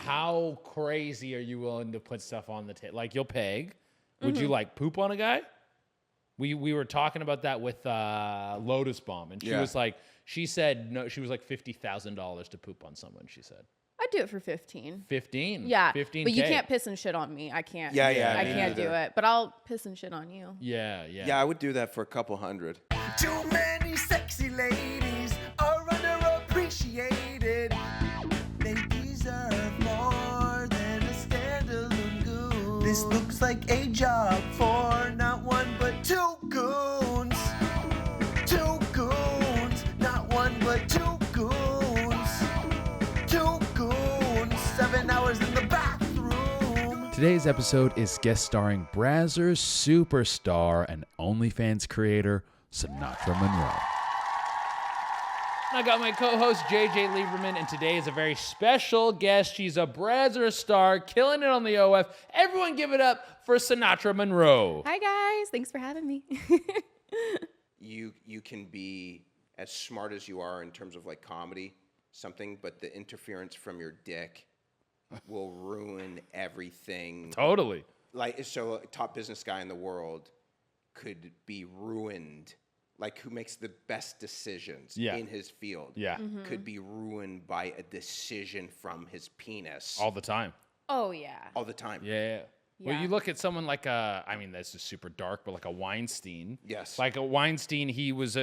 how crazy are you willing to put stuff on the table? Like, you'll peg. Would you like poop on a guy? We were talking about that with Lotus Bomb, and she was like, she said no. She was like $50,000 to poop on someone. She said. I'd do it for 15. 15? Yeah. 15K. But you can't piss and shit on me. I can't. Yeah, I can't do it. But I'll piss and shit on you. Yeah. Yeah, I would do that for a couple hundred. Too many sexy ladies are underappreciated. They deserve more than a standalone goon. This looks like a job for not one but two goons. Two goons, not one but two goons. 7 hours in the bathroom. Today's episode is guest starring Brazzers superstar and OnlyFans creator Sinatra Monroe. I got my co-host JJ Liberman, and today is a very special guest. She's a Brazzers star, killing it on the OF. Everyone give it up for Sinatra Monroe. Hi guys, thanks for having me. You can be as smart as you are in terms of like comedy, something, but the interference from your dick will ruin everything. Totally. Like, so a top business guy in the world could be ruined. Like, who makes the best decisions in his field could be ruined by a decision from his penis. All the time. Oh, yeah. All the time. Yeah. Well, you look at someone like I mean, this is super dark, but like a Weinstein. Yes. Like a Weinstein, he was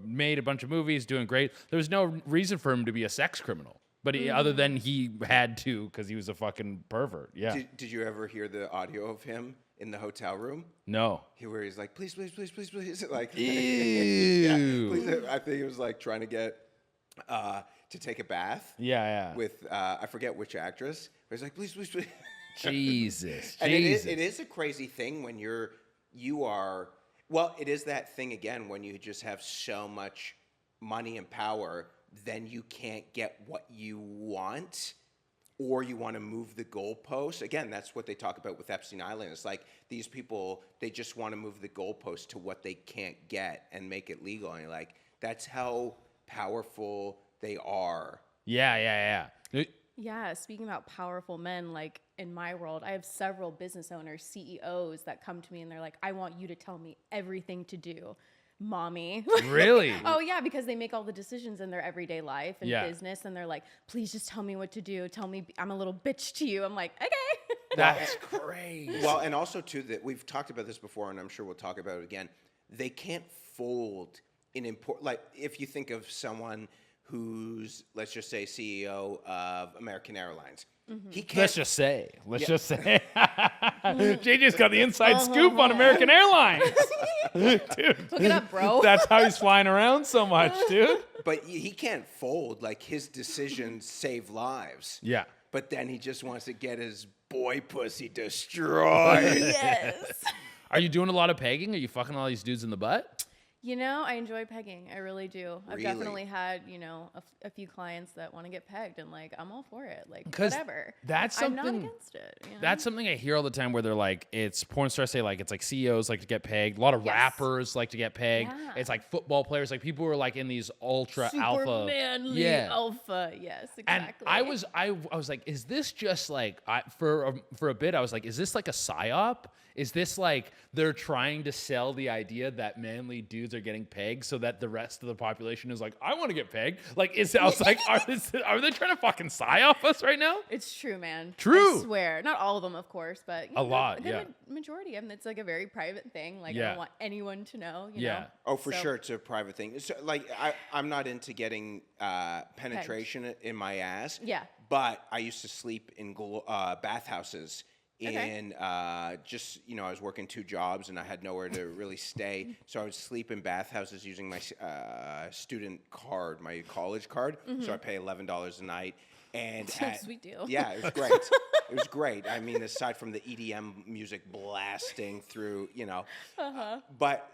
made a bunch of movies, doing great. There was no reason for him to be a sex criminal. But other than he had to, because he was a fucking pervert. Yeah. Did you ever hear the audio of him in the hotel room? No. Where he's like, please, please, please, please, please. Like, ew. Yeah, please. I think it was like trying to get to take a bath. Yeah. With I forget which actress. But he's like, please, please, please. Jesus. And it is a crazy thing when you are. Well, it is that thing again when you just have so much money and power. Then you can't get what you want, or you want to move the goalpost. Again, that's what they talk about with Epstein Island. It's like these people, they just want to move the goalpost to what they can't get and make it legal. And you're like, that's how powerful they are. Yeah. Yeah, speaking about powerful men, like in my world, I have several business owners, CEOs that come to me and they're like, I want you to tell me everything to do. Mommy. Really? Oh, yeah, because they make all the decisions in their everyday life and business, and they're like, please just tell me what to do. Tell me I'm a little bitch to you. I'm like, okay. That's crazy. Well, and also, too, that we've talked about this before, and I'm sure we'll talk about it again. They can't fold in important, like, if you think of someone who's, let's just say, CEO of American Airlines. He can't. Let's just say. JJ's got the inside scoop on American Airlines. Dude. Look it up, bro. That's how he's flying around so much, dude. But he can't fold. Like, his decisions save lives. Yeah. But then he just wants to get his boy pussy destroyed. Yes. Are you doing a lot of pegging? Are you fucking all these dudes in the butt? You know, I enjoy pegging. I really do. Really? I've definitely had, a few clients that want to get pegged, and like, I'm all for it. Like, whatever. That's something. I'm not against it. That's something I hear all the time where they're like, it's porn stars say like, it's like CEOs like to get pegged. A lot of rappers like to get pegged. Yeah. It's like football players, like people who are like in these ultra Super alpha. manly alpha. Yes, exactly. And I was like, is this just like for a bit? I was like, is this like a psyop? Is this like they're trying to sell the idea that manly dudes are getting pegged so that the rest of the population is like, I want to get pegged? Like, I was like, are they trying to fucking psyop us right now? It's true, man. True. I swear. Not all of them, of course, but a lot, a good majority of them. It's like a very private thing. Like, I don't want anyone to know. You know? Oh, for sure. It's a private thing. So, like, I'm not into getting penetration in my ass. Yeah. But I used to sleep in bathhouses. And just, I was working 2 jobs and I had nowhere to really stay. So I would sleep in bathhouses using my student card, my college card. So I pay $11 a night. And sweet deal. Yeah, it was great. It was great. I mean, aside from the EDM music blasting through, But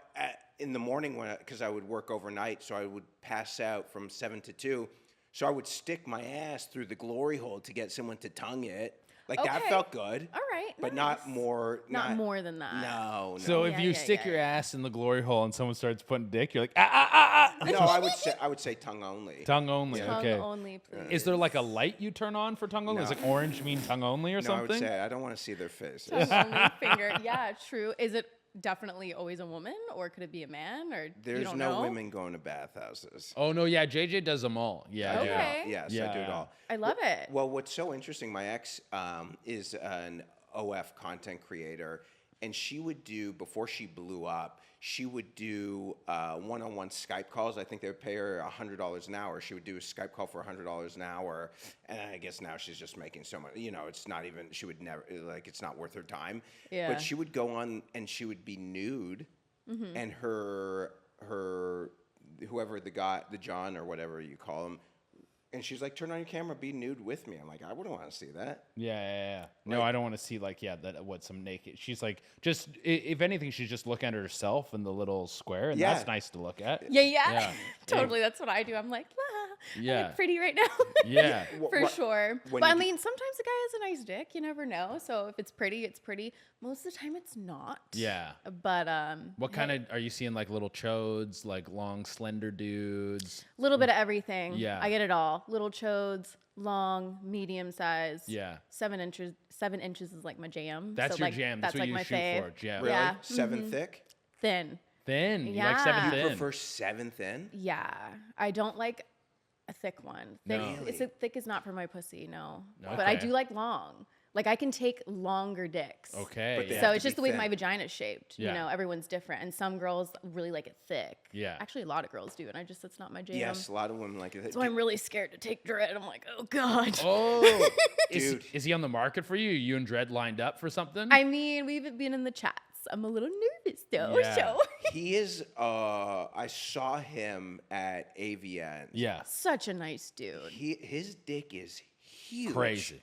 in the morning, because I would work overnight, so I would pass out from 7 to 2. So I would stick my ass through the glory hole to get someone to tongue it. Like that Okay. felt good. All right, But nice. not more. Not more than that. No, no. So if Yeah, you yeah, stick yeah, your yeah. ass in the glory hole and someone starts putting dick, you're like ah. No, I would say tongue only. Tongue only. Tongue Okay. only, please. Is there like a light you turn on for tongue only? No. Is like orange mean tongue only or No, I would something? say I don't want to see their faces. Tongue only finger? Yeah, true. Is it definitely always a woman, or could it be a man? Or you There's don't no know? women going to bathhouses. Oh no, yeah, JJ does them all. Yeah. I do it all. Okay. Yes, I do it Yeah. all. I love it. Well, what's so interesting, my ex is an OF content creator, and she would do, before she blew up, she would do one-on-one Skype calls. I think they would pay her $100 an hour. She would do a Skype call for $100 an hour, and I guess now she's just making so much. You know, it's not even. She would never like. It's not worth her time. Yeah. But she would go on, and she would be nude, and her whoever the guy, the John or whatever you call him. And she's like, turn on your camera, be nude with me. I'm like, I wouldn't want to see that. Yeah. No, I don't want to see like some naked. She's like just if anything, she's just looking at herself in the little square, and Yeah. that's nice to look at. Yeah. Yeah. Totally. That's what I do. I'm like, I Yeah. look pretty right now. Yeah. For sure. when But you I do- mean, sometimes a guy has a nice dick. You never know. So if it's pretty, it's pretty. Most of the time, it's not. Yeah. But What kind of are you seeing? Like little chodes, like long, slender dudes? little bit of everything. Yeah. I get it all. Little chodes, long, medium size. Yeah. 7 inches. 7 inches is like my jam. That's So, your like, jam. That's what like you my shoot fave. for. Jam. Really? Yeah. 7 thick? Thin. Thin. You like Yeah. 7 You thin. Prefer 7 thin? Yeah. I don't like a thick one. Thick, No. thick is not for my pussy. No. But I Okay. do like long. Like I can take longer dicks. Okay. But they yeah. So have it's to just be the way thin. my vagina's shaped. Yeah. You know, everyone's different. And some girls really like it thick. Yeah. Actually, a lot of girls do. And that's not my jam. Yes, a lot of women like it. So I'm really scared to take Dread. I'm like, oh God. Oh, Dude. is he on the market for you? You and Dredd lined up for something? I mean, we've been in the chats. I'm a little nervous though. Yeah. So He is, I saw him at AVN. yeah. such a nice dude. His dick is huge. Crazy.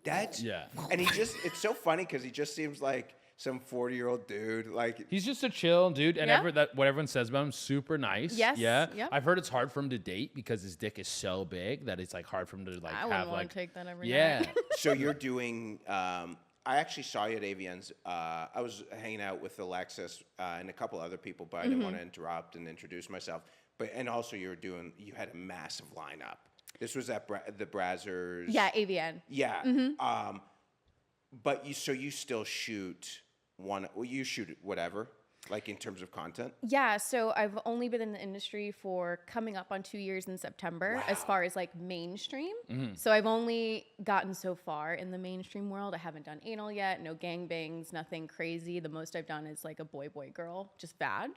That's, Yeah. And it's so funny because he just seems like some 40-year-old dude. Like, He's just a chill dude, and Yeah. what everyone says about him, super nice. Yes, Yeah. yep. I've heard it's hard for him to date because his dick is so big that it's like hard for him to like I have wouldn't like. want to take that every Yeah. night. so you're doing, I actually saw you at AVN's. I was hanging out with Alexis and a couple other people, but I didn't want to interrupt and introduce myself. And also you had a massive lineup. This was at the Brazzers. Yeah, AVN. Yeah. But you still shoot you shoot whatever, like in terms of content? Yeah, so I've only been in the industry for coming up on 2 years in September as far as like mainstream. So I've only gotten so far in the mainstream world. I haven't done anal yet, no gangbangs, nothing crazy. The most I've done is like a boy-girl, just vag.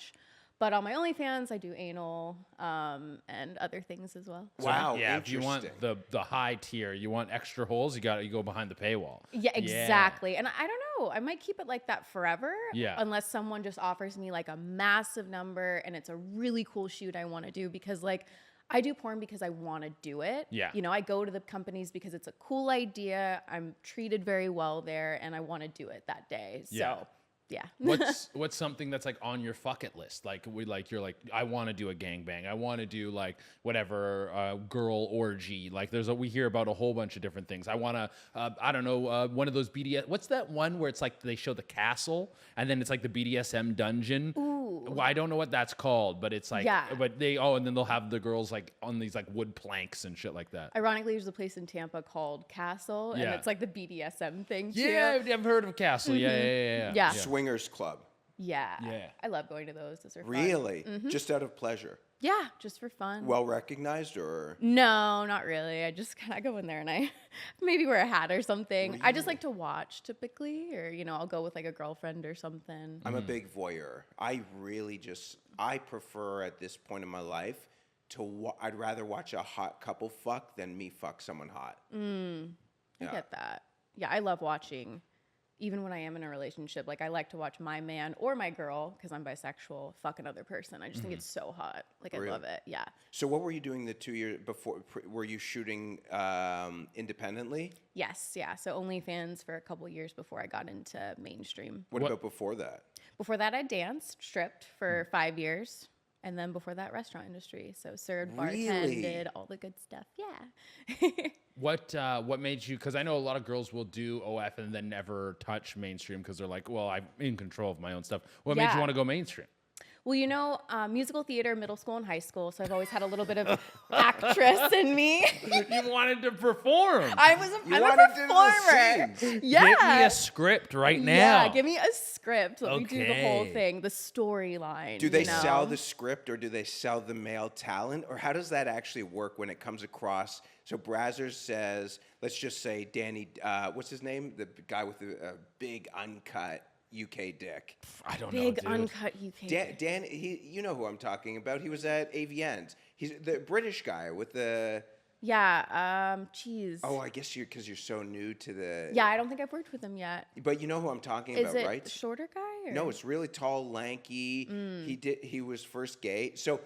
But on my OnlyFans, I do anal and other things as well. Wow. Yeah. If you want interesting. the high tier, you want extra holes, you go behind the paywall. Yeah, exactly. And I don't know. I might keep it like that forever. Yeah. Unless someone just offers me like a massive number and it's a really cool shoot I want to do because like I do porn because I want to do it. Yeah. You know, I go to the companies because it's a cool idea. I'm treated very well there and I want to do it that day. Yeah. So yeah. What's something that's like on your fucket list? Like you're like, I want to do a gangbang. I want to do like whatever girl orgy. Like we hear about a whole bunch of different things. I want to I don't know one of those BDS. What's that one where it's like they show the castle and then it's like the BDSM dungeon? Ooh. Well, I don't know what that's called, but it's like Yeah. But and then they'll have the girls like on these like wood planks and shit like that. Ironically, there's a place in Tampa called Castle and Yeah. it's like the BDSM thing too. Yeah, I've heard of Castle. Yeah. Swingers Club. Yeah. Yeah. I love going to those. Those are fun. Really? Just out of pleasure. Yeah, just for fun. Well recognized or? No, not really. I just kind of go in there and I maybe wear a hat or something. I just like to watch typically, or I'll go with like a girlfriend or something. I'm a big voyeur. I prefer at this point in my life I'd rather watch a hot couple fuck than me fuck someone hot. I get that. Yeah, I love watching. Even when I am in a relationship, like I like to watch my man or my girl, because I'm bisexual, fuck another person. I just think it's so hot. Like I love it. Yeah. So what were you doing the 2 years before? Were you shooting independently? Yes. Yeah. So OnlyFans for a couple years before I got into mainstream. What about before that? Before that, I danced, stripped for 5 years. And then before that, restaurant industry. So served, Really? bartended, all the good stuff. Yeah. What made you? Because I know a lot of girls will do OF and then never touch mainstream because they're like, well, I'm in control of my own stuff. What made you Yeah. want to go mainstream? Well, musical theater, middle school and high school. So I've always had a little bit of actress in me. You wanted to perform. I'm wanted a to do the performer. scenes. Yeah. Give me a script right now. Yeah, give me a script. Let me do the whole Okay. thing, the storyline. Do they you know? sell the script or do they sell the male talent? Or how does that actually work when it comes across? So Brazzers says, let's just say Danny, what's his name? The guy with the big uncut UK dick. I don't know, Big dude. uncut UK. Dan, you know who I'm talking about. He was at AVN's. He's the British guy with the... Yeah, cheese. Oh, I guess because you're so new to the... Yeah, I don't think I've worked with him yet. But you know who I'm talking Is about, it right? the shorter guy? Or? No, it's really tall, lanky. He was first gay. So,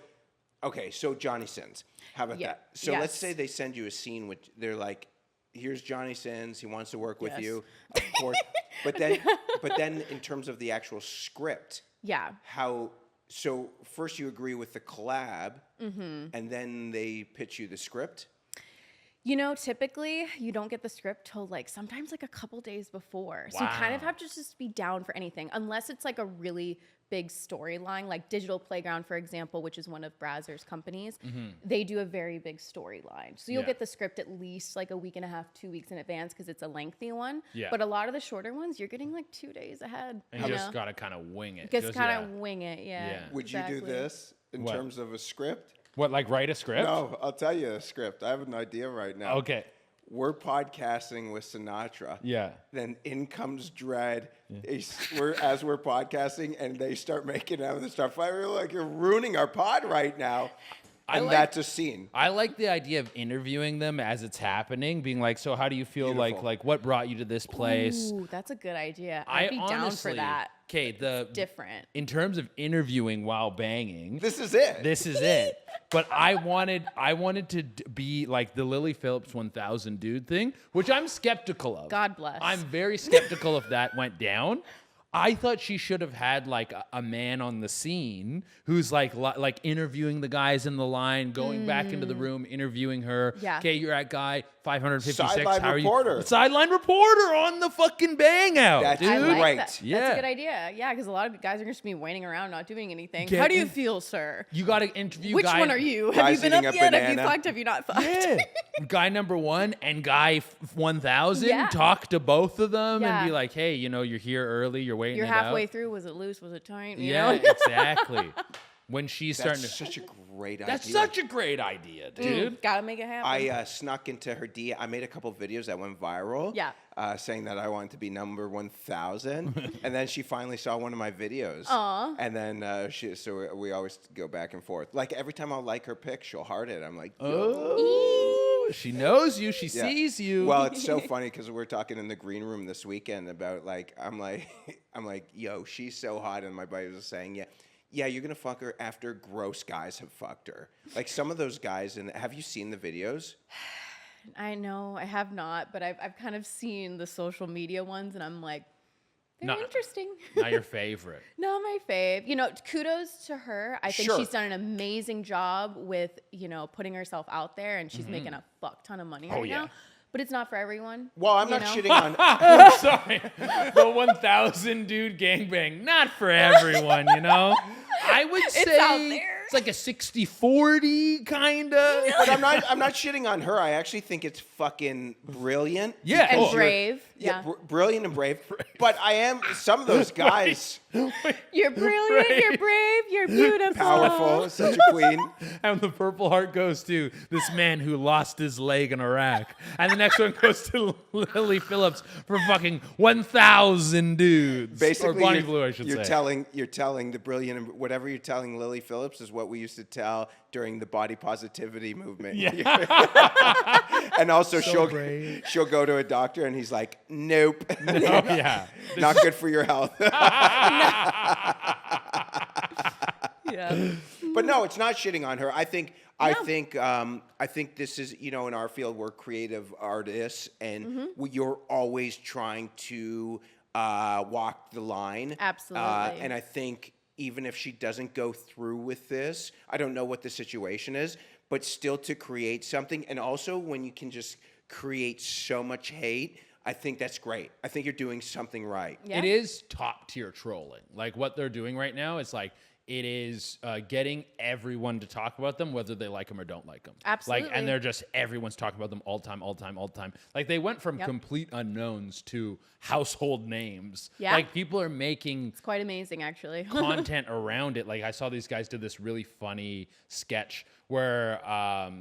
okay, so Johnny Sins. How about Yeah. that? So let's Yes. say they send you a scene which they're like, here's Johnny Sins. He wants to work with Yes. you, of course. but then in terms of the actual script, Yeah. so first you agree with the collab, and then they pitch you the script. Typically you don't get the script till sometimes a couple days before. So you kind of Wow. have to just be down for anything, unless it's a really big storyline, like Digital Playground, for example, which is one of Brazzers' companies. They do a very big storyline. So you'll Yeah. get the script at least a week and a half, 2 weeks in advance because it's a lengthy one. Yeah. But a lot of the shorter ones, you're getting 2 days ahead. And you just got to kind of wing it. Just kind of wing it, yeah. Yeah. Would you do this in What? terms of a script? What, like write a script? No, I'll tell you a script. I have an idea right now. Okay. We're podcasting with Sinatra. Yeah. Then in comes Dread. As we're podcasting, and they start making out and start fighting. We're like, you're ruining our pod right now. And that's a scene. I like the idea of interviewing them as it's happening, being like, so how do you feel? Beautiful. Like what brought you to this place? Ooh, that's a good idea. I'd be down for that. Okay, Different. in terms of interviewing while banging, This is it. this is it. But I wanted to be like the Lily Phillips 1000 dude thing, which I'm skeptical of. God bless. I'm very skeptical if that went down. I thought she should have had a man on the scene who's like interviewing the guys in the line, going back into the room, interviewing her. Yeah. Okay, you're at guy 556. Sideline How reporter. Are you? Sideline reporter on the fucking bang out, That's dude. I like Right. that. Yeah. That's a good idea. Yeah, because a lot of guys are just be waiting around, not doing anything. Get How do you in- feel, sir? You got to interview Which guy. one are you? Guys Have you been eating up a yet? Have you banana. fucked? Have you not fucked? Yeah. Guy number 1 and guy 1000 Yeah. talk to both of them Yeah. and be like, hey, you're here early, you're waiting You're it halfway out. through. Was it loose? Was it tight? You Yeah, know? exactly. When she's starting That's to. such a great idea. That's such a great idea, dude. Gotta make it happen. I snuck into her DM. I made a couple videos that went viral. Yeah. Saying that I wanted to be number 1000, and then she finally saw one of my videos. Aw. And then so we always go back and forth. Like every time I'll like her pic, she'll heart it. I'm like, yo. Oh, she knows you. She Yeah. sees you. Well, it's so funny because we're talking in the green room this weekend about I'm like, yo, she's so hot, and my buddy was saying, yeah, you're gonna fuck her after gross guys have fucked her. Like some of those guys. And have you seen the videos? I know I have not, but I've kind of seen the social media ones, and I'm like, they're No. interesting. Not your favorite. Not my fave. Kudos to her. I think Sure. she's done an amazing job with, putting herself out there, and she's making a fuck ton of money right yeah. now. But it's not for everyone. Well, I'm you not know? shitting on. Sorry. The 1000 dude gangbang. Not for everyone, I would say out there. it's like a 60-40 kind of. But I'm not shitting on her. I actually think it's fucking brilliant. Yeah. And Oh. brave. Yeah. Brilliant and brave. But I am some of those guys You're brilliant. You're brave. You're beautiful. powerful, such a queen. And the Purple Heart goes to this man who lost his leg in Iraq. And the next one goes to Lily Phillips for fucking 1000 dudes. Basically, or Bonnie you're, Blue, I should you're say. telling the brilliant and whatever you're telling Lily Phillips is what we used to tell during the body positivity movement. And also brave. she'll go to a doctor and he's like, nope, Oh, yeah. not good for your health. Yeah. But no, it's not shitting on her. I think this is, in our field, we're creative artists, and you're always trying to walk the line. Absolutely. And I think even if she doesn't go through with this. I don't know what the situation is, but still to create something. And also when you can just create so much hate, I think that's great. I think you're doing something right. Yeah. It is top tier trolling. Like what they're doing right now is like, it is getting everyone to talk about them, whether they like them or don't like them. Absolutely. Like, and they're just, everyone's talking about them all the time. Like they went from complete unknowns to household names. Yeah. Like people are making It's quite amazing, actually. content around it. Like I saw these guys did this really funny sketch where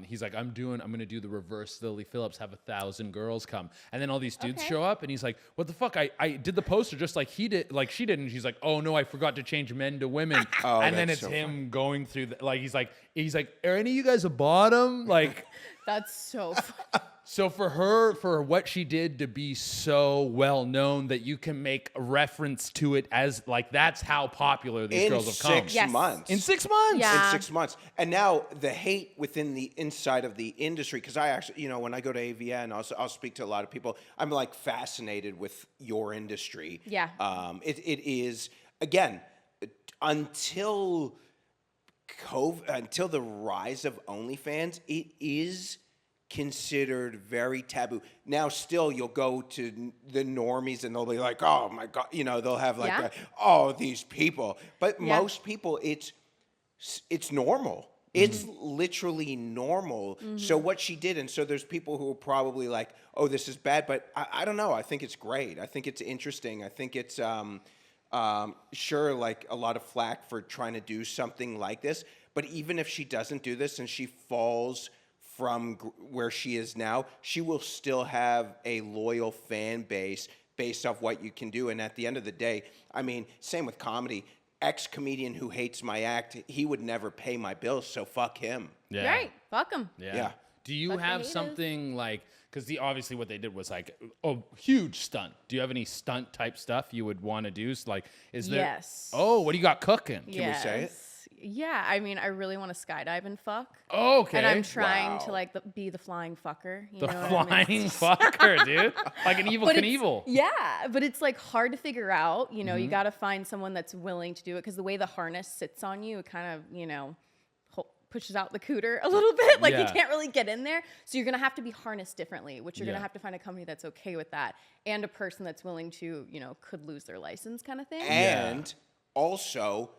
he's like, I'm gonna do the reverse Lily Phillips, have 1,000 girls come, and then all these dudes show up, and he's like, what the fuck? I did the poster just like he did, like she did, and she's like, oh no, I forgot to change men to women. And then it's so him going through like he's like, are any of you guys a bottom? Like That's so funny. so for what she did to be so well known that you can make a reference to it as like that's how popular these girls have come. In 6 months. In 6 months. Yeah. In 6 months. And now the hate within the inside of the industry, because I actually, when I go to AVN, I'll speak to a lot of people. I'm like fascinated with your industry. Yeah. It is, again, until COVID, until the rise of OnlyFans, it is considered very taboo. Now, still, you'll go to the normies and they'll be like, "Oh my god," they'll have like, "Oh, these people." But most people, it's normal. It's literally normal. So what she did, and so there's people who are probably like, "Oh, this is bad," but I don't know. I think it's great. I think it's interesting. I think it's sure, like a lot of flack for trying to do something like this. But even if she doesn't do this and she falls from where she is now, she will still have a loyal fan base based off what you can do. And at the end of the day, I mean, same with comedy. Ex-comedian who hates my act, he would never pay my bills, so fuck him. Yeah. Right. Fuck 'em. Yeah. Do you Fuck the have haters. something like, because obviously what they did was like a huge stunt. Do you have any stunt type stuff you would want to do? So like, is there? Yes. Oh, what do you got cooking? Can we say it? Yeah, I mean, I really want to skydive and fuck. Oh, okay. And I'm trying to Wow. like be the flying fucker. You the know what I flying mean? fucker, dude. Like an evil But it's- Knievel. Yeah, but it's like hard to figure out. You got to find someone that's willing to do it because the way the harness sits on you, it kind of, pushes out the cooter a little bit. Like you Yeah. can't really get in there. So you're going to have to be harnessed differently, which you're going Yeah. to have to find a company that's okay with that and a person that's willing to, could lose their license kind of thing. And also,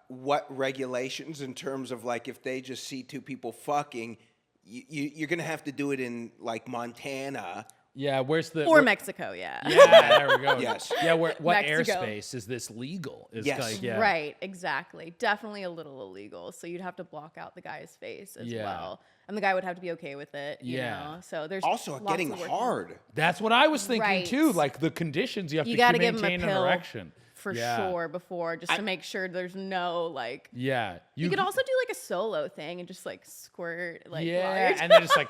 what regulations in terms of like if they just see two people fucking, you're gonna have to do it in like Montana. Yeah, where's the Or Mexico, yeah. Yeah, there we go. Yes. Yeah, what Mexico. airspace is this legal? Is Yes. like, yeah. Right, exactly. Definitely a little illegal. So you'd have to block out the guy's face as Yeah. well. And the guy would have to be okay with it. You Yeah. know? So there's Also, lots getting of work. hard. That's what I was thinking Right. too. Like the conditions you have You to got to keep give him a maintain an pill erection. for Yeah. sure before, just to make sure there's no like. Yeah. You could also do like a solo thing and just like squirt like. while Yeah, you're and then just like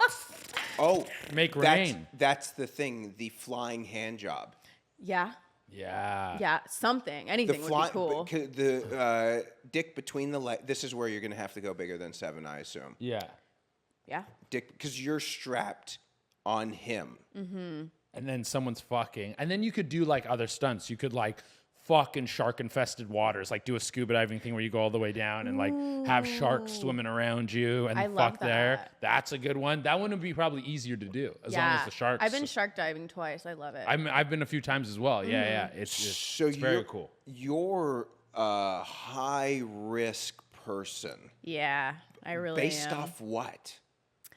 Oh, make that's, rain. that's the thing. The flying hand job. yeah, Yeah. something, The anything would be cool. The dick between the legs. This is where you're gonna have to go bigger than 7, I assume. Yeah. Yeah. Dick, because you're strapped on him. And then someone's fucking. And then you could do like other stunts. You could like fuck in shark infested waters, like do a scuba diving thing where you go all the way down and like have sharks swimming around you and I fuck love there. that. That's a good one. That one would be probably easier to do as long as the sharks. I've been shark diving twice. I love it. I've been a few times as well. Yeah, yeah. It's So it's very you're, cool. You're a high risk person. yeah, I really Based am. off what?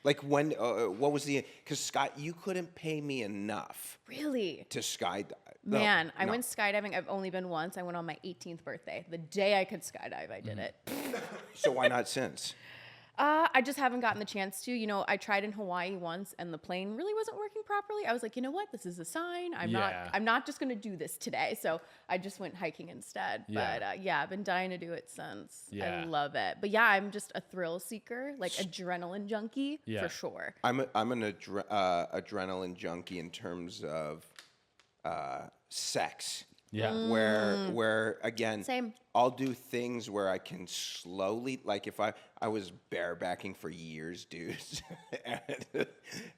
Like when? What was the? Because Scott, you couldn't pay me enough Really? to skydive. No, Man, I no. went skydiving. I've only been once. I went on my 18th birthday. The day I could skydive, I did it. So why not since? I just haven't gotten the chance to. I tried in Hawaii once, and the plane really wasn't working properly. I was like, you know what? This is a sign. I'm not just gonna do this today. So I just went hiking instead. Yeah. But I've been dying to do it since. Yeah. I love it. But yeah, I'm just a thrill seeker, like adrenaline junkie Yeah. for sure. I'm an adrenaline junkie in terms of sex. Yeah. Where again, Same. I'll do things where I can slowly, like if I was barebacking for years, dude,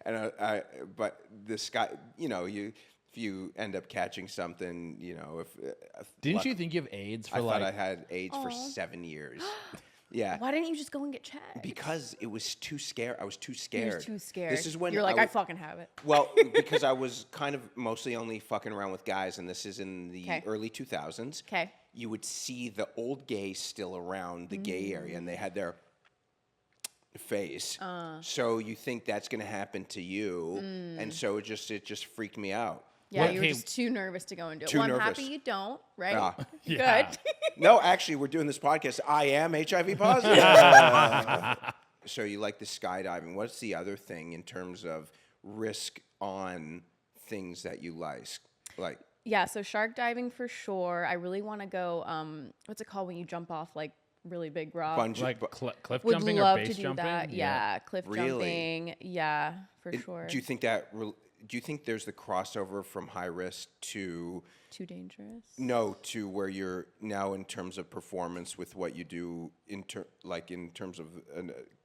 and I but this guy, you if you end up catching something, you know, if Didn't you think you have AIDS for I like? thought I had AIDS for 7 years. Yeah. Why didn't you just go and get checked? Because it was too scared. I was too scared. You're too scared. This is when you're like, I was- fucking have it. Well, because I was kind of mostly only fucking around with guys, and this is in the 'Kay. early 2000s. Okay. You would see the old gays still around the gay area, and they had their face. So you think that's going to happen to you, and so it just freaked me out. Yeah, What you were came- just too nervous to go and do it. Too Well, I'm nervous. happy you don't, right? Yeah. Yeah. Good. No, actually, we're doing this podcast. I am HIV positive. So you like the skydiving. What's the other thing in terms of risk on things that you like? Yeah, so shark diving for sure. I really want to go. What's it called when you jump off like really big rock? Bungee. Like cliff Would jumping or love base to do jumping? that. Yeah, cliff Really? jumping. Yeah, for sure. Do you think that? Do you think there's the crossover from high risk to Too dangerous. to where you're now in terms of performance with what you do in terms of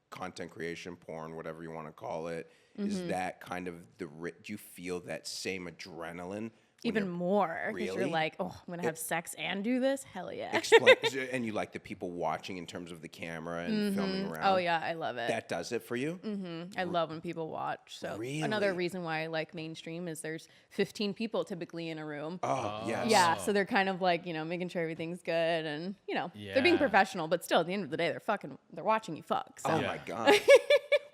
content creation, porn, whatever you want to call it? Is that kind of do you feel that same adrenaline? when Even you're- more. Because Really? you're like, oh, I'm going to have sex and do this? Hell yeah. Explain, and you like the people watching in terms of the camera and filming around. Oh, yeah, I love it. That does it for you? I love when people watch. So another Really? reason why I like mainstream is there's 15 people typically in a room. Oh, yes. Yeah, so they're kind of like, making sure everything's good and, they're being Yeah. professional, but still at the end of the day, they're watching you fuck. So Oh my God.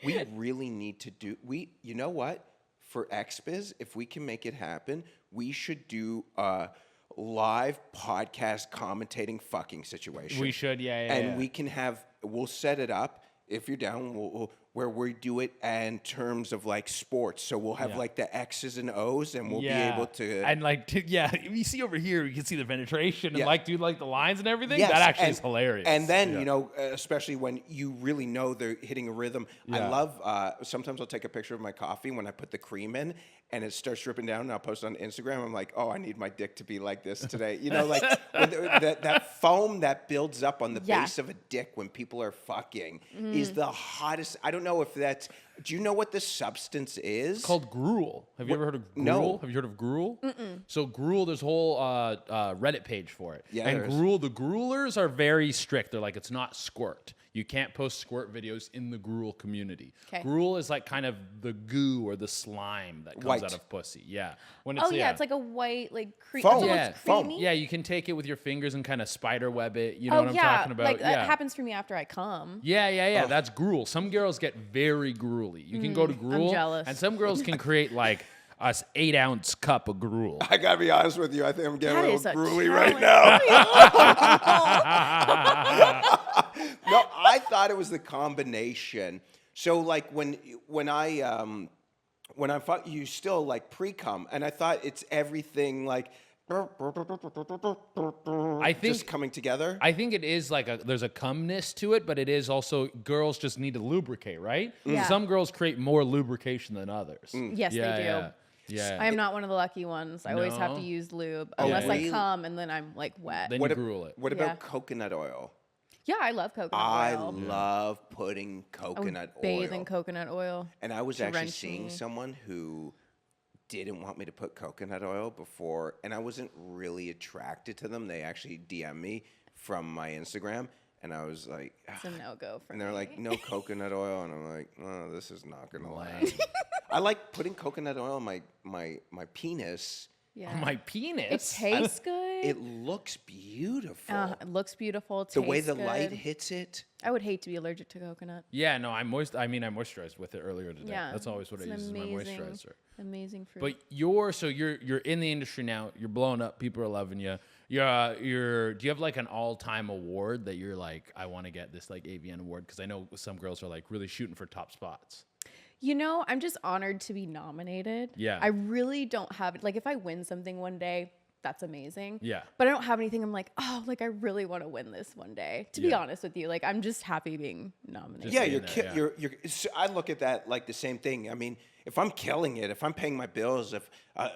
We really need to do, you know what? For XBiz, if we can make it happen, we should do a live podcast commentating fucking situation. We should, yeah. And we'll set it up if you're down, where we do it in terms of like sports. So we'll have like the X's and O's, and we'll be able to. And like, you see over here, you can see the penetration Yeah. and like, do like the lines and everything. Yes, That actually and- is hilarious. And then, especially when you really know they're hitting a rhythm. I Yeah. love, sometimes I'll take a picture of my coffee when I put the cream in and it starts dripping down and I'll post it on Instagram. I'm like, oh, I need my dick to be like this today. Like when that foam that builds up on the Yeah. base of a dick when people are fucking is the hottest. I don't know if that's, do you know what this substance is? It's called gruel. Have you ever heard of gruel? No. Have you heard of gruel? So gruel, there's a whole Reddit page for it. Yeah, and there is. the gruelers are very strict. They're like, it's not squirt. You can't post squirt videos in the gruel community. 'Kay. Gruel is like kind of the goo or the slime that comes White. out of pussy. Yeah. When oh yeah, it's like a white cream. Foam. Yeah, It's foam. creamy. Yeah, you can take it with your fingers and kind of spider web it. You know Oh what I'm yeah, talking about? like yeah. that happens for me after I come. Yeah. That's gruel. Some girls get very gruely. You can go to gruel. jealous. And some girls can create like a 8-ounce cup of gruel. I gotta be honest with you. I think I'm getting That a is little a gruely right challenge. now. No, I thought it was the combination. So like when I thought you still like pre-cum, and I thought it's everything like I think just coming together. I think it is like there's a cumness to it, but it is also girls just need to lubricate, right? Yeah. Some girls create more lubrication than others. Yes, yeah, they do. Yeah. Yeah. I am not one of the lucky ones. I always have No? to use lube Oh, unless really? I come and then I'm like wet. Then What you ab- gruel it. What about Yeah. coconut oil? Yeah, I love coconut I oil. love putting I would coconut bathe oil. in coconut oil. And I was actually drench seeing me. someone who didn't want me to put coconut oil before, and I wasn't really attracted to them. They actually DM'd me from my Instagram, and I was like, It's a no-go for and they're me. like, no coconut oil, and I'm like, oh, this is not gonna last. I like putting coconut oil on my penis. Yeah. My penis. It tastes good. It looks beautiful. It looks beautiful. the way tastes the light good. hits it. I would hate to be allergic to coconut. Yeah, no, I moisturized with it earlier today. Yeah, That's always what I it's use as my amazing- moisturizer. Amazing fruit. But you're in the industry now. You're blowing up. People are loving you. Do you have like an all-time award that you're like, I want to get this like AVN award? Because I know some girls are like really shooting for top spots. I'm just honored to be nominated. Yeah. I really don't have it. Like, if I win something one day, that's amazing. Yeah. But I don't have anything I'm like, oh, like, I really want to win this one day. To be Yeah. honest with you, like, I'm just happy being nominated. Yeah, being you're, there, ki- yeah. you're. So I look at that like the same thing. I mean, if I'm killing it, if I'm paying my bills, if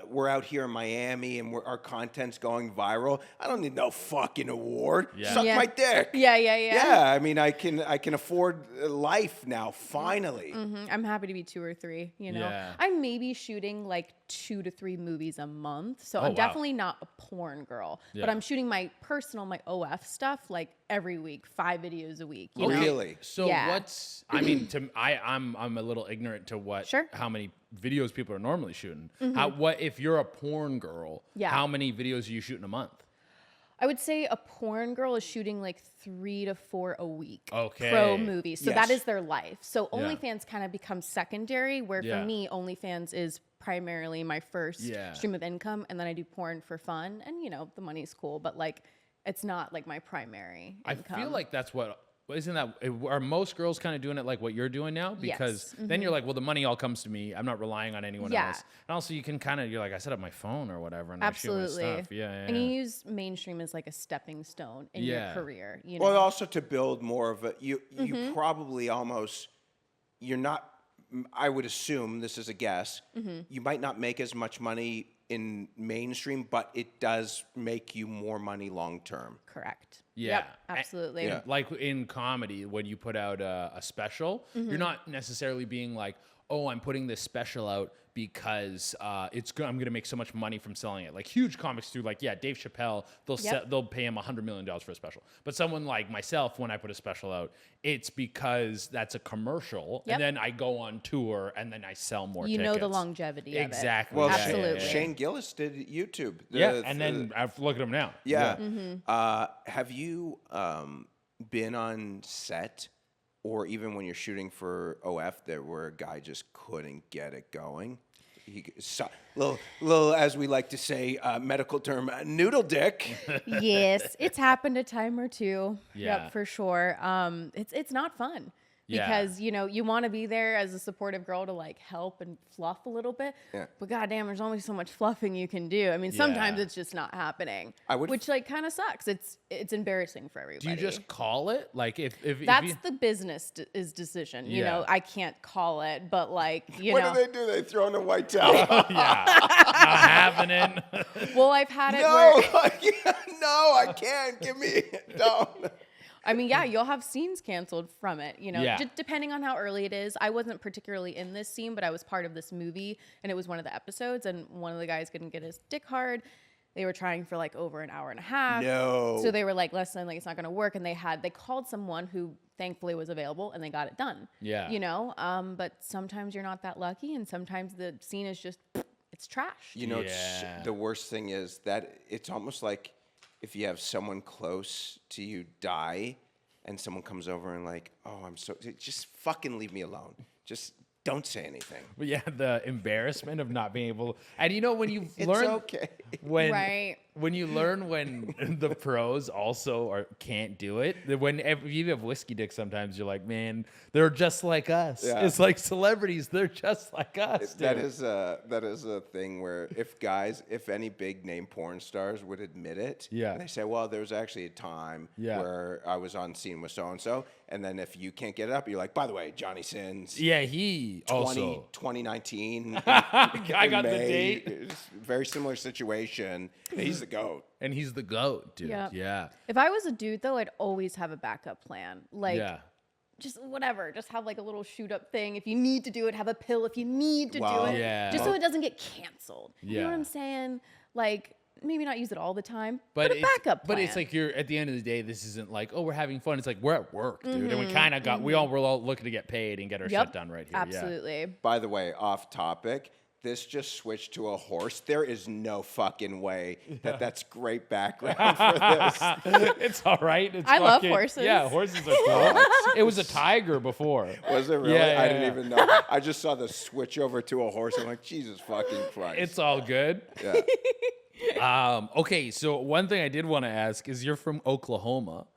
we're out here in Miami and our content's going viral, I don't need no fucking award. Yeah. Suck Yeah. my dick. Yeah. Yeah, I mean, I can afford life now. Finally. I'm happy to be 2 or 3. You know, Yeah. I'm maybe shooting like 2 to 3 movies a month, so Oh, I'm wow. definitely not a porn girl. But Yeah. I'm shooting my OF stuff like every week, 5 videos a week. You know? Really? So Yeah. what's? I mean, I'm a little ignorant to Sure. how many videos people are normally shooting. What if you're a porn girl? Yeah. How many videos are you shooting a month? I would say a porn girl is shooting like 3 to 4 a week. Okay. Pro movies. So Yes. that is their life. So Yeah. OnlyFans kind of becomes secondary, where Yeah. for me, OnlyFans is primarily my first Yeah. stream of income. And then I do porn for fun. And, you know, the money's cool, but like, it's not like my primary income. I feel like that's what. Isn't that, are most girls kind of doing it like what you're doing now? Because Yes. then you're like, well, the money all comes to me. I'm not relying on anyone Yeah. else. And also you can kind of, you're like, I set up my phone or whatever. And I shoot my Absolutely. stuff. Yeah. And you use mainstream as like a stepping stone in Yeah. your career. You know? Well, also to build more of a, you probably almost, you're not, I would assume, this is a guess, you might not make as much money in mainstream, but it does make you more money long term. Correct. Yeah. Yep, absolutely. Yeah. Like in comedy, when you put out a special, Mm-hmm. you're not necessarily being like, oh, I'm putting this special out because I'm going to make so much money from selling it. Like huge comics do, like, yeah, Dave Chappelle, they'll pay him $100 million for a special. But someone like myself, when I put a special out, it's because that's a commercial. Yep. And then I go on tour and then I sell more You tickets. know the longevity Exactly. Well, of it. Absolutely. Shane Gillis did YouTube. Yeah, and then look at him now. Yeah. Mm-hmm. Have you been on set, or even when you're shooting for OF, where a guy just couldn't get it going? Little, as we like to say, medical term, noodle dick. Yes, it's happened a time or two. Yeah. Yep, for sure. It's not fun. Yeah. Because, you know, you want to be there as a supportive girl to like help and fluff a little bit. Yeah. But goddamn, there's only so much fluffing you can do. I mean, sometimes Yeah. it's just not happening. Which like kind of sucks. It's embarrassing for everybody. Do you just call it? Like if That's you, the business decision. You Yeah. know, I can't call it, but like, you what know. do they do? They throw in a white towel. yeah, not having it. Well, I've had it No, where no, I can't. Give me no. I mean, yeah, you'll have scenes canceled from it, you know, Yeah. depending on how early it is. I wasn't particularly in this scene, but I was part of this movie, and it was one of the episodes, and one of the guys couldn't get his dick hard. They were trying for like over an hour and a half. No. So they were like, listen, like it's not going to work, and they called someone who thankfully was available, and they got it done. Yeah. You know, but sometimes you're not that lucky, and sometimes the scene is just, it's trash. You know, Yeah. the worst thing is that it's almost like if you have someone close to you die and someone comes over and like, oh, I'm so, just fucking leave me alone. Just don't say anything. But yeah, the embarrassment of not being able. And you know when you It's learn okay. when you learn when the pros also can't do it. When you have whiskey dick, sometimes you're like, man, they're just like us. Yeah. It's like celebrities, they're just like us. That dude. is a thing where if any big name porn stars would admit it, Yeah. and they say, well, there was actually a time Yeah. where I was on scene with so and so, and then if you can't get it up, you're like, by the way, Johnny Sins. Yeah, he also. 2019. I got the date. It's a very similar situation. He's the GOAT. And he's the GOAT, dude. Yep. Yeah. If I was a dude, though, I'd always have a backup plan. Like, Yeah. just whatever. Just have like a little shoot up thing. If you need to do it, have a pill if you need to Wow. do it. Yeah. Just so it doesn't get canceled. You know Yeah. what I'm saying? Like, maybe not use it all the time, But but a backup plan. But it's like you're at the end of the day, this isn't like, oh, we're having fun. It's like we're at work, dude. And we Mm-hmm. kind of we're all looking to get paid and get our shit done right here. Absolutely. By the way, off topic, this just switched to a horse. There is no fucking way that's great background for this. Yeah. It's all right. It's I love fucking- horses. Yeah, horses are cool. It was a tiger before. Was it really? Yeah, I yeah, didn't yeah. even know. I just saw the switch over to a horse. I'm like, Jesus fucking Christ. It's all good. yeah. Okay, so one thing I did want to ask is you're from Oklahoma.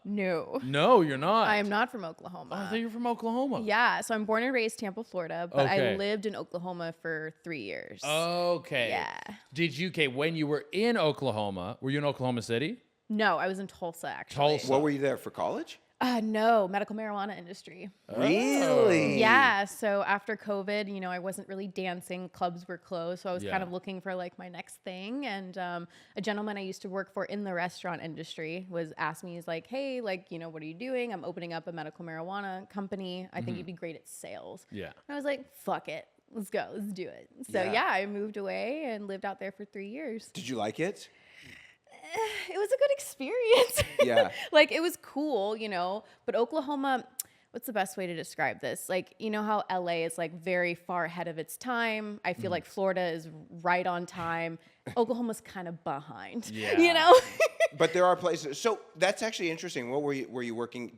No. No, you're not. I am not from Oh, I Oklahoma. thought you were from Oklahoma. Yeah, so I'm born and raised Tampa, Florida, but Okay. I lived in Oklahoma for 3 years. Okay. Yeah. Did you, when you were in Oklahoma, were you in Oklahoma City? No, I was in Tulsa, actually. Tulsa. What were you there for college? No, medical marijuana industry. Really? Yeah. So after COVID, you know, I wasn't really dancing. Clubs were closed. So I was kind of looking for like my next thing. And a gentleman I used to work for in the restaurant industry was asked me, he's like, hey, like, you know, what are you doing? I'm opening up a medical marijuana company. I think you'd be great at sales. Yeah. And I was like, fuck it. Let's go. Let's do it. So Yeah. I moved away and lived out there for 3 years. Did you like it? It was a good experience. Yeah. Like it was cool, you know, but Oklahoma, what's the best way to describe this? Like, you know how LA is like very far ahead of its time. I feel like Florida is right on time. Oklahoma's kind of behind, you know? But there are places. So that's actually interesting. What were you working?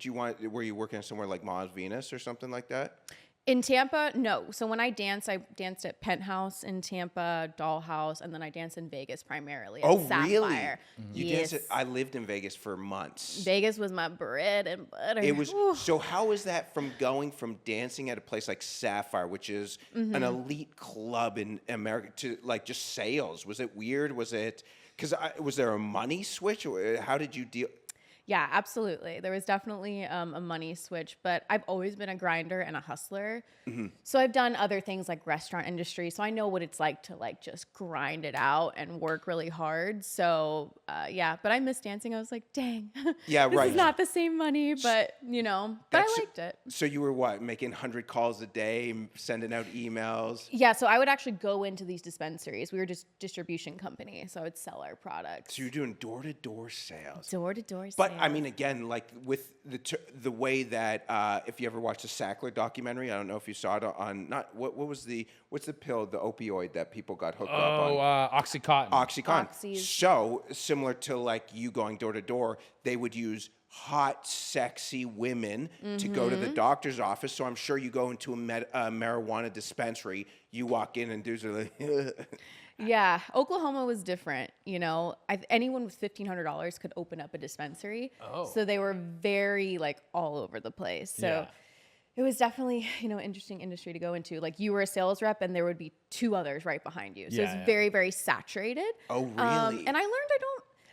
Were you working somewhere like Mars Venus or something like that? In Tampa, no. So when I danced at Penthouse in Tampa, Dollhouse, and then I danced in Vegas primarily. At Sapphire. You yes. danced I lived in Vegas for months. Vegas was my bread and butter. It was so. How is that from going from dancing at a place like Sapphire, which is an elite club in America, to like just sales? Was it weird? Was it was there a money switch? Or how did you deal? Yeah, absolutely. There was definitely a money switch, but I've always been a grinder and a hustler. So I've done other things like restaurant industry. So I know what it's like to like just grind it out and work really hard. So but I miss dancing. I was like, dang, Yeah, this right. is not the same money, but you know, but I liked it. So you were what, making 100 calls a day, sending out emails? Yeah, so I would actually go into these dispensaries. We were just distribution company, so I would sell our products. So you're doing door-to-door sales. Door-to-door But sales. I mean, again, like with the way that if you ever watched the Sackler documentary, I don't know if you saw it on what's the pill, the opioid that people got hooked up on? Oxycontin. Oxycontin. Oxys. So similar to like you going door to door, they would use hot, sexy women to go to the doctor's office. So I'm sure you go into a marijuana dispensary, you walk in and dudes are like, Yeah, Oklahoma was different. You know, anyone with $1,500 could open up a dispensary. Oh. So they were very like all over the place. So Yeah. it was definitely, you know, interesting industry to go into. Like you were a sales rep and there would be 2 others right behind you. So Yeah, it's very, very saturated. Oh, really? And I learned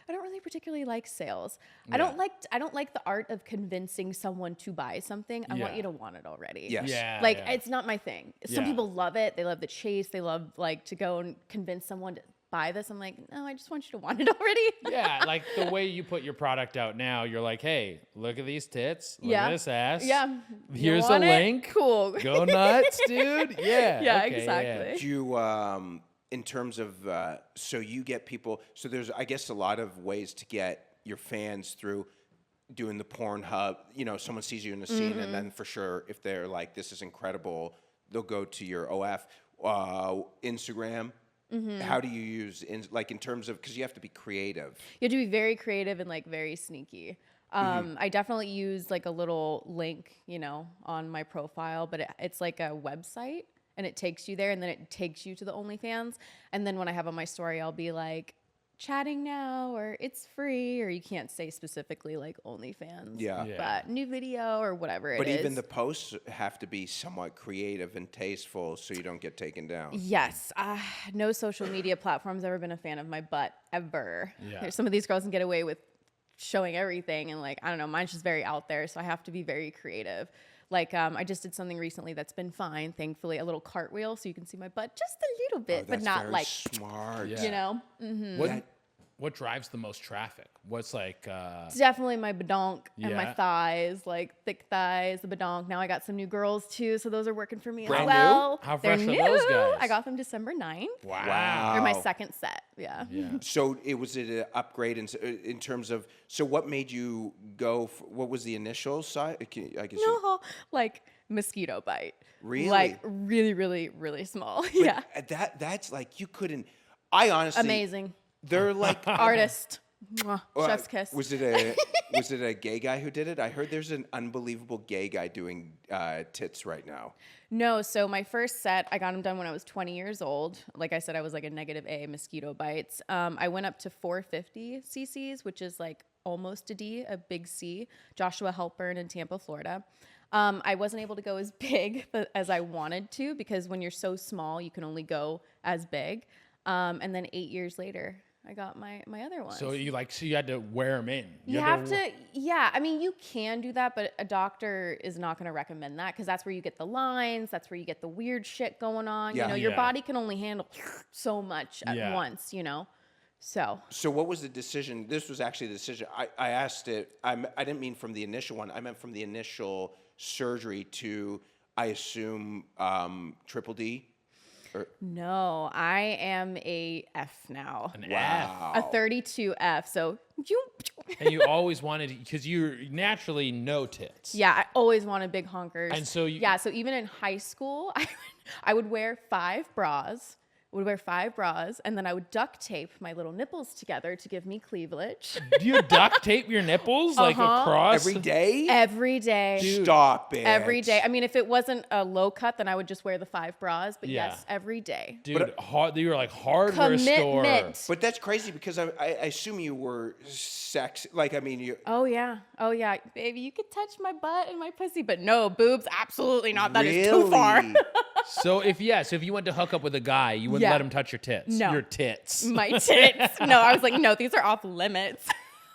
I don't really particularly like sales. I don't like the art of convincing someone to buy something. I want Yeah. you to want it already. Yes. Yeah. Like yeah. it's not my thing. Some Yeah. people love it. They love the chase. They love like to go and convince someone to buy this. I'm like, no, I just want you to want it already. Yeah, like the way you put your product out now, you're like, hey, look at these tits. Look Yeah. at this ass. Yeah. You Here's a want it? link. Cool. Go nuts, dude. Yeah. Yeah, okay, exactly. Do you, in terms of, so you get people, so there's, I guess, a lot of ways to get your fans through doing the Pornhub. You know, someone sees you in the scene, and then for sure, if they're like, this is incredible, they'll go to your OF, Instagram. How do you use, in terms of, because you have to be creative. You have to be very creative and like very sneaky. I definitely use like a little link, you know, on my profile, but it's like a website and it takes you there and then it takes you to the OnlyFans. And then when I have on my story, I'll be like, chatting now, or it's free, or you can't say specifically like OnlyFans. Yeah. Yeah. But new video or whatever But it is. even the posts have to be somewhat creative and tasteful so you don't get taken down. Yes. No social media platform's ever been a fan of my butt, ever. Yeah. Some of these girls can get away with showing everything, and like, I don't know, mine's just very out there, so I have to be very creative. Like, I just did something recently that's been fine, thankfully, a little cartwheel so you can see my butt just a little bit, but That's not very like, smart. Yeah. you know? What drives the most traffic? What's like Definitely my badonk and my Yeah. thighs, like thick thighs, the badonk. Now I got some new girls too, so those are working for me Brand as new? well. How They're fresh are new. those guys? I got them December 9th. wow. They're my second set. Yeah. Yeah. So was it an upgrade in terms of, so what made you go, what was the initial size? I guess No, like mosquito bite. Really? Like really, really, really small. Yeah. That's like, you couldn't, I honestly. Amazing. They're like. Artist. Mwah. Well, Chef's kiss. Was it a gay guy who did it? I heard there's an unbelievable gay guy doing tits right now. No, so my first set, I got them done when I was 20 years old. Like I said, I was like a negative A mosquito bites. I went up to 450 cc's, which is like almost a D, a big C. Joshua Halpern in Tampa, Florida. I wasn't able to go as big as I wanted to, because when you're so small, you can only go as big. And then 8 years later, I got my other ones. So you had to wear them in. You have to, yeah. I mean, you can do that, but a doctor is not going to recommend that because that's where you get the lines. That's where you get the weird shit going on. Yeah. You know, your Yeah. body can only handle so much at Yeah. once, you know? So what was the decision? This was actually the decision. I asked it. I didn't mean from the initial one. I meant from the initial surgery to, I assume, triple D. no, I am a F now. An Wow. A 32F. So F. And you always wanted, because you're naturally no tits. yeah, I always wanted big honkers. And so yeah, so even in high school, I would wear 5 bras. And then I would duct tape my little nipples together to give me cleavage. Do you duct tape your nipples like across? Every day? Every day. Stop it. Every day. I mean, if it wasn't a low cut, then I would just wear the 5 bras. But Yeah. yes, every day. Dude, you were like hardware store. Commitment. But that's crazy because I assume you were sex. Like, I mean, you. Oh yeah. Baby, you could touch my butt and my pussy, but no, boobs, absolutely not. That is too far. Really? So if you went to hook up with a guy, you wouldn't Yeah. let him touch your tits. No. Your tits. My tits. No, I was like, no, these are off limits.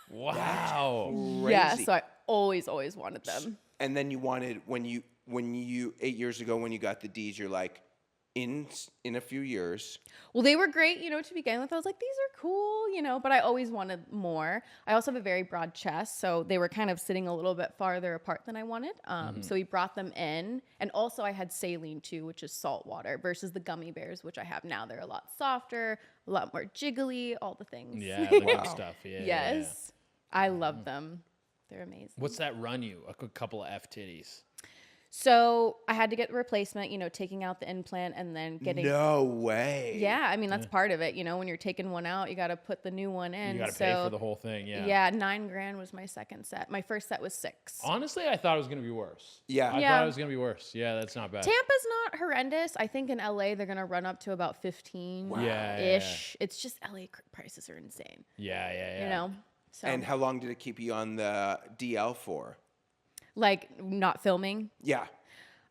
Wow. Yeah, Crazy. so I always wanted them. And then you wanted when you 8 years ago when you got the D's, you're like, in a few years. Well, they were great, to begin with. I was like, these are cool, but I always wanted more. I also have a very broad chest, so they were kind of sitting a little bit farther apart than I wanted. So we brought them in. And also I had saline too, which is salt water, versus the gummy bears, which I have now. They're a lot softer, a lot more jiggly, all the things. Yeah, the good stuff. Yeah. Yes. I love them. They're amazing. What's that run you? A couple of F titties. So I had to get the replacement, taking out the implant and then getting. No way. Yeah, I mean that's part of it. When you're taking one out, you got to put the new one in. You got to pay for the whole thing. Yeah. Yeah, $9,000 was my second set. My first set was $6,000. Honestly, I thought it was gonna be worse. Yeah. I thought it was gonna be worse. Yeah, that's not bad. Tampa's not horrendous. I think in LA they're gonna run up to about 15 ish. It's just LA prices are insane. Yeah. So And how long did it keep you on the DL for? like not filming. Yeah.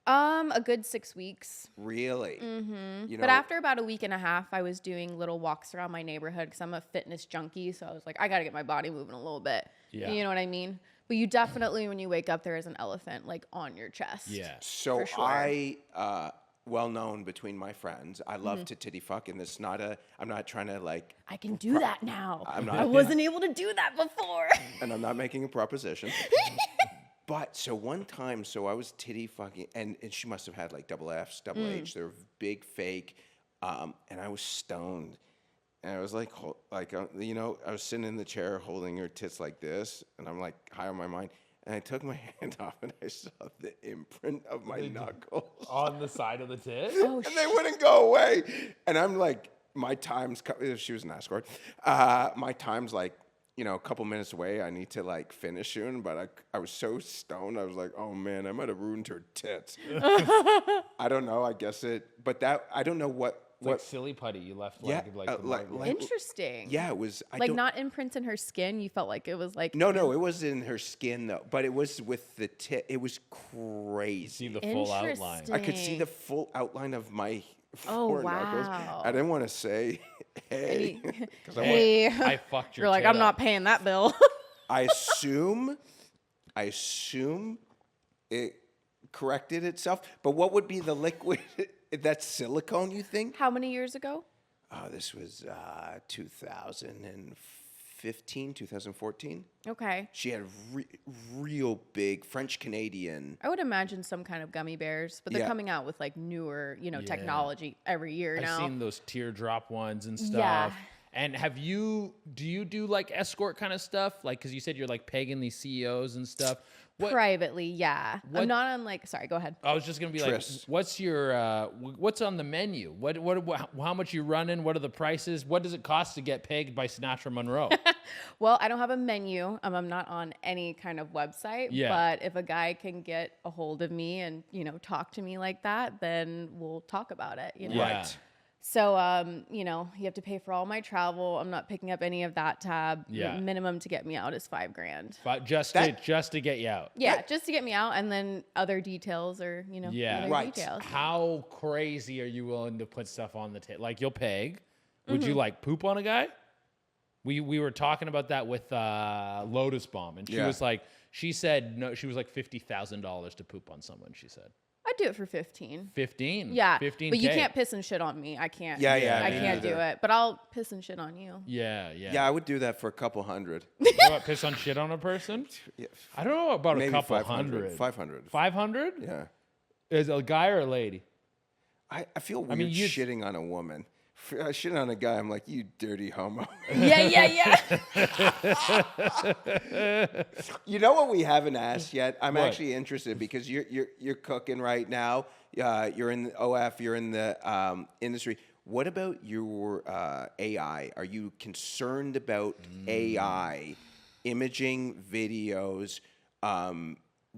A good 6 weeks. Really? Mm-hmm. But after about a week and a half, I was doing little walks around my neighborhood because I'm a fitness junkie. So I was like, I got to get my body moving a little bit. Yeah. You know what I mean? But you definitely, when you wake up, there is an elephant like on your chest. Yeah. So For sure. I, well known between my friends, I love to titty fuck, and it's not I'm not trying to like, I can do that now. I'm not- I wasn't able to do that before. and I'm not making a proposition. But so one time, I was titty fucking, and she must have had like double Fs, double H. They're big, fake, and I was stoned, and I was like, I was sitting in the chair holding her tits like this, and I'm like high on my mind, and I took my hand off, and I saw the imprint of my knuckles, On the side of the tit. Oh, and they wouldn't go away, and I'm like, my time's, she was an escort, my time's like, a couple minutes away, I need to like finish soon, but I was so stoned, I was like, oh man, I might have ruined her tits. I don't know, I guess but I don't know what Like silly putty. You left Yeah, like Interesting. yeah, it was, Like not imprints in her skin. You felt like it was like. No, it was in her skin though, but it was with the tit, it was crazy. see the full outline. I could see the full outline of my Oh, four knuckles. wow. I didn't want to say, hey, 'cause Hey. I fucked your You're like, tit I'm not up. paying that bill. I assume it corrected itself. But what would be the liquid? That's silicone, you think? How many years ago? Oh, this was 2015, 2014. Okay. She had real big French Canadian. I would imagine some kind of gummy bears, but they're Yeah. coming out with like newer, technology every year I've now. seen those teardrop ones and stuff. Yeah. And do you do like escort kind of stuff? Like, cause you said you're like pegging these CEOs and stuff. What, Privately, yeah. what- I'm not on like. Sorry, go ahead. I was just gonna be Tris. like, what's your what's on the menu? How much you running? What are the prices? What does it cost to get pegged by Sinatra Monroe? Well, I don't have a menu. I'm not on any kind of website. Yeah. But if a guy can get a hold of me and talk to me like that, then we'll talk about it. Yeah. Right. So, you have to pay for all my travel. I'm not picking up any of that tab. Yeah. The minimum to get me out is $5,000. But just to get you out. Yeah, just to get me out, and then other details or Yeah. other Right. details. How crazy are you willing to put stuff on the table? Like you'll peg. Would you Mm-hmm. like poop on a guy? We were talking about that with Lotus Bomb, and she said no. She was like $50,000 to poop on someone. She said. I'd do it for 15. 15? Yeah. 15K. But you can't piss and shit on me. I can't. Yeah, I me can't do neither. it. But I'll piss and shit on you. Yeah. Yeah, I would do that for a couple hundred. You know what, piss on shit on a person? Yeah, I don't know about maybe a couple 500. hundred. 500. 500? Yeah. Is it a guy or a lady? I feel weird mean, shitting on a woman. Shitting on a guy, I'm like, you dirty homo. Yeah. You know what we haven't asked yet? I'm What? actually interested because you're cooking right now. You're in the OF. You're in the industry. What about your AI? Are you concerned about AI imaging videos?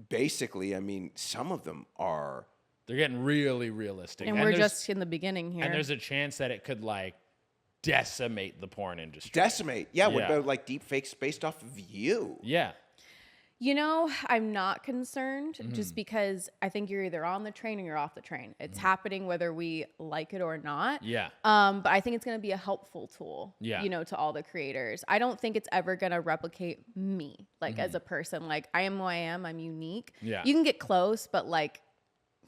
Basically, I mean, some of them are. They're getting really realistic. And we're there's- just in the beginning here. And there's a chance that it could like decimate the porn industry. Decimate. Yeah, what Yeah. about like deep fakes based off of you? Yeah. You know, I'm not concerned Mm-hmm. just because I think you're either on the train or you're off the train. It's happening whether we like it or not. Mm-hmm. Yeah. But I think it's going to be a helpful tool, Yeah. you know, to all the creators. I don't think it's ever going to replicate me, like as a person. Like I am who I am. I'm unique. Mm-hmm. Yeah. You can get close, but like,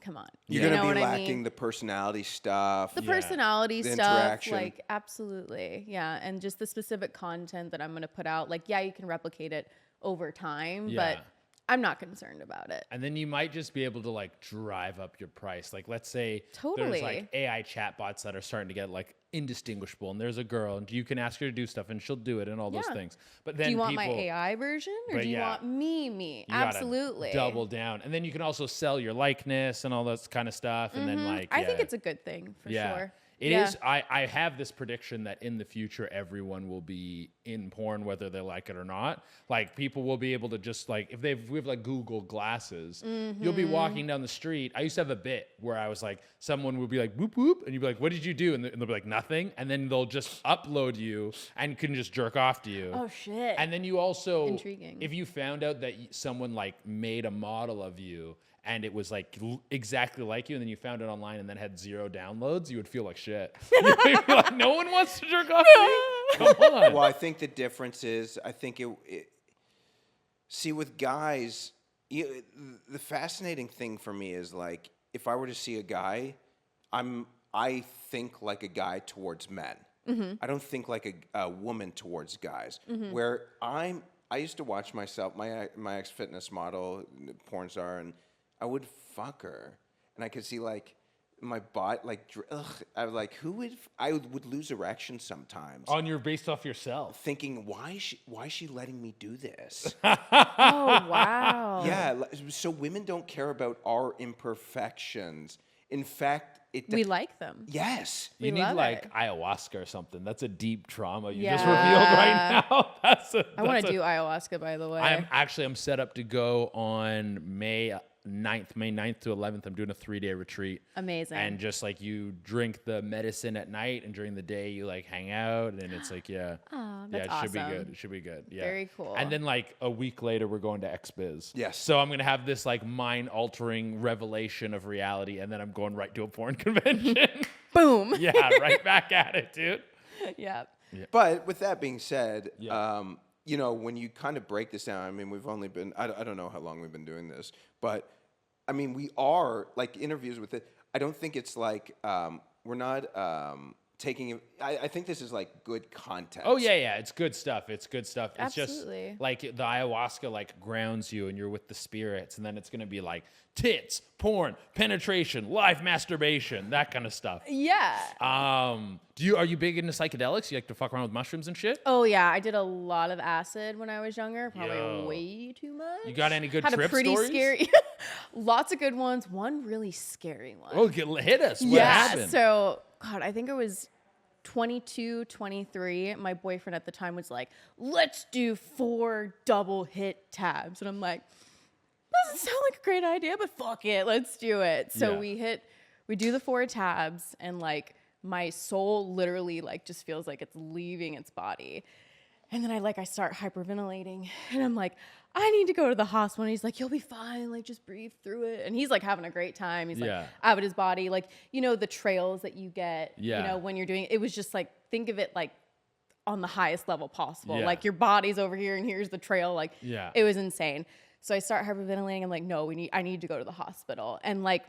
come on. You're You gonna know be what lacking I mean? the personality stuff. The Yeah. personality The stuff, interaction. like absolutely, yeah, and just the specific content that I'm gonna put out. Like, yeah, you can replicate it over time, Yeah. but I'm not concerned about it. And then you might just be able to like drive up your price. Like let's say Totally. there's like AI chatbots that are starting to get like indistinguishable, and there's a girl and you can ask her to do stuff and she'll do it and all those Yeah. things. But then Do you want people, my AI version or But do you yeah. want me? you gotta Absolutely. double down. And then you can also sell your likeness and all that kind of stuff. And then like I think yeah. it's a good thing for Yeah. sure. It Yeah. is. I have this prediction that in the future, everyone will be in porn, whether they like it or not. Like people will be able to just like, if we have like Google glasses, you'll be walking down the street. I used to have a bit where I was like, someone would be like, whoop, whoop. And you'd be like, what did you do? And they'll be like, nothing. And then they'll just upload you and can just jerk off to you. Oh shit. And then you also, Intriguing. if you found out that someone like made a model of you and it was like exactly like you, and then you found it online and then had 0 downloads, you would feel like shit. You'd be like, no one wants to jerk off to me? Come on. Well, I think the difference is, I think see, with guys, the fascinating thing for me is like, if I were to see a guy, I think like a guy towards men. I don't think like a woman towards guys. Where I used to watch myself, my ex fitness model, porn star, and I would fuck her, and I could see like my butt, like I was like, I would lose erection sometimes. Based off yourself. Thinking, why is she letting me do this? oh wow. Yeah, so women don't care about our imperfections. In fact, We like them. yes. You We need love like it. ayahuasca or something. That's a deep trauma you just Yeah. revealed right now. I want to do ayahuasca, by the way. I'm set up to go on May 9th to 11th. I'm doing a 3-day retreat. Amazing. And just like you drink the medicine at night, and during the day you like hang out, and it's like Aw, that's yeah, it should be awesome. good. It should be good. Yeah. Very cool. And then like a week later, we're going to XBiz. Yes. So I'm gonna have this like mind-altering revelation of reality, and then I'm going right to a porn convention. Boom. Yeah, right back at it, dude. Yeah. But with that being said, Yeah. you know, when you kind of break this down, I mean, we've only been, I don't know how long we've been doing this, but I mean, we are like interviews with it. I don't think it's like, we're not taking, I think this is like good content. Oh yeah, it's good stuff. It's good stuff. It's Absolutely. just like the ayahuasca like grounds you, and you're with the spirits, and then it's gonna be like tits, porn, penetration, live masturbation, that kind of stuff. Yeah. Are you big into psychedelics? You like to fuck around with mushrooms and shit? Oh yeah, I did a lot of acid when I was younger. Probably Yo. way too much. You got any good Had trip a pretty stories? scary. Lots of good ones. One really scary one. Oh, hit us. What yeah. happened? So God, I think it was 22, 23. My boyfriend at the time was like, "Let's do 4 double hit tabs," and I'm like, "Doesn't sound like a great idea, but fuck it, let's do it." So Yeah. we do the 4 tabs, and like my soul literally like just feels like it's leaving its body. And then I start hyperventilating, and I'm like, I need to go to the hospital. And he's like, you'll be fine. Like, just breathe through it. And he's like having a great time. He's Yeah. like out of his body. Like, you know, the trails that you get, Yeah. you know, when you're doing it. It was just like, think of it like on the highest level possible. Yeah. Like your body's over here and here's the trail. Like Yeah. it was insane. So I start hyperventilating. I'm like, no, I need to go to the hospital. And like,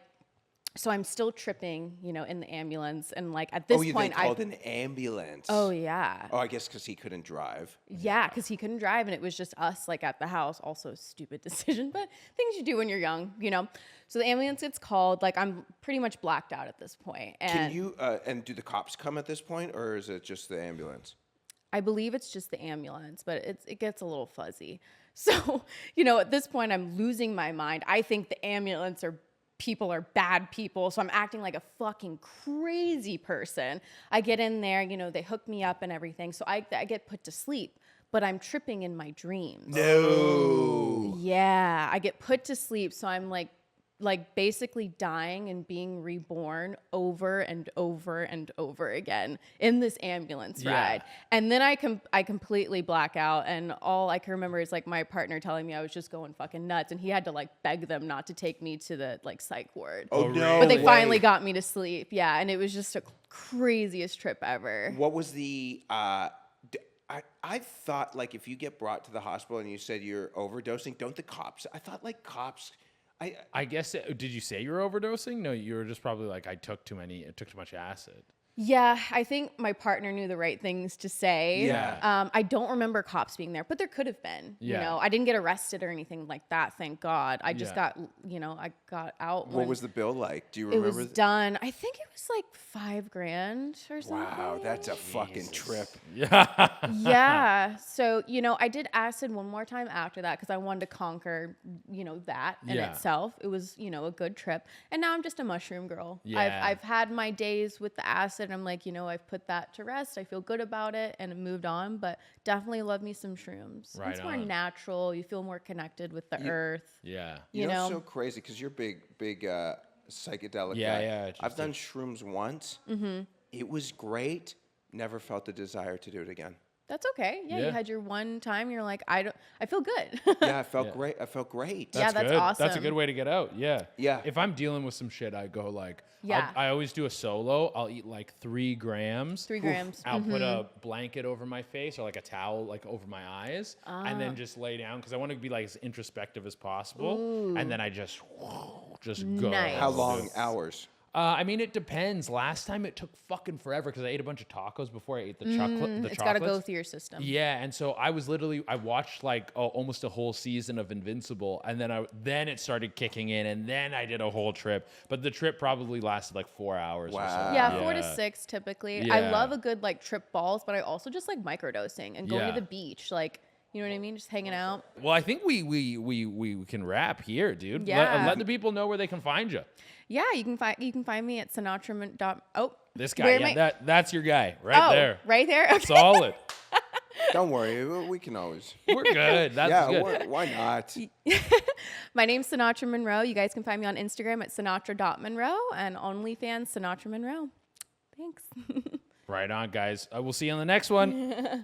so I'm still tripping, you know, in the ambulance. And like at this They point, called an ambulance. oh yeah. Oh, I guess because he couldn't drive. Yeah, because he couldn't drive and it was just us like at the house. Also a stupid decision, but things you do when you're young, you know. So the ambulance gets called. Like I'm pretty much blacked out at this point. And Can you, and do the cops come at this point, or is it just the ambulance? I believe it's just the ambulance, but it gets a little fuzzy. So, you know, at this point I'm losing my mind. I think the ambulance people are bad people. So I'm acting like a fucking crazy person. I get in there, you know, they hook me up and everything. So I get put to sleep, but I'm tripping in my dreams. No. Yeah, I get put to sleep. So I'm like basically dying and being reborn over and over and over again in this ambulance ride. And then I completely black out, and all I can remember is like my partner telling me I was just going fucking nuts, and he had to like beg them not to take me to the like psych ward. Oh, no. But they way. finally got me to sleep. Yeah, and it was just the craziest trip ever. What was the, I thought like if you get brought to the hospital and you said you're overdosing, don't the cops, I thought like cops, I guess, did you say you were overdosing? No, you were just probably like, I took too much acid. Yeah, I think my partner knew the right things to say. Yeah. I don't remember cops being there, but there could have been. Yeah. You know, I didn't get arrested or anything like that, thank God. I just Yeah. got, you know, I got out. what when was the bill like? Do you it remember? was done? I think it was like $5,000 or something. Wow, that's a fucking trip. Yeah. Yeah. So, you know, I did acid one more time after that because I wanted to conquer, you know, that in Yeah. itself. It was, you know, a good trip. And now I'm just a mushroom girl. Yeah. I've had my days with the acid. I'm like, you know, I've put that to rest. I feel good about it and it moved on, but definitely love me some shrooms. Right It's more on. natural. You feel more connected with the earth. Yeah. You know, know? it's so crazy because you're big psychedelic Yeah, guy. yeah, I've done shrooms once. Mm-hmm. It was great. Never felt the desire to do it again. That's okay. Yeah, Yeah. you had your one time. You're like, I feel good. Yeah, I felt great. I felt great. Yeah, that's good. awesome. That's a good way to get out. Yeah. Yeah. If I'm dealing with some shit, I go like, Yeah. I always do a solo. I'll eat like 3 grams. 3 grams. I'll put a blanket over my face or like a towel like over my eyes and then just lay down because I want to be like as introspective as possible. And then I just go. Nice. How long? Hours? I mean, it depends. Last time it took fucking forever because I ate a bunch of tacos before I ate the chocolate. It's got to go through your system. Yeah, and so I watched like almost a whole season of Invincible, and then it started kicking in, and then I did a whole trip. But the trip probably lasted like 4 hours. Or Wow. so. Yeah, 4 to 6 typically. I Yeah. love a good like trip balls, but I also just like microdosing and going Yeah. to the beach. Like, you know what I mean? Just hanging out. Well, I think we can wrap here, dude. Yeah. Let the people know where they can find you. Yeah, you can find me at Sinatra. This guy, where am yeah, I- that's your guy right there. Right there. Okay. Solid. Don't worry. We can always. We're good. That's Yeah, good. why not? My name's Sinatra Monroe. You guys can find me on Instagram at Sinatra.Monroe and OnlyFans Sinatra Monroe. Thanks. Right on, guys. We'll see you on the next one.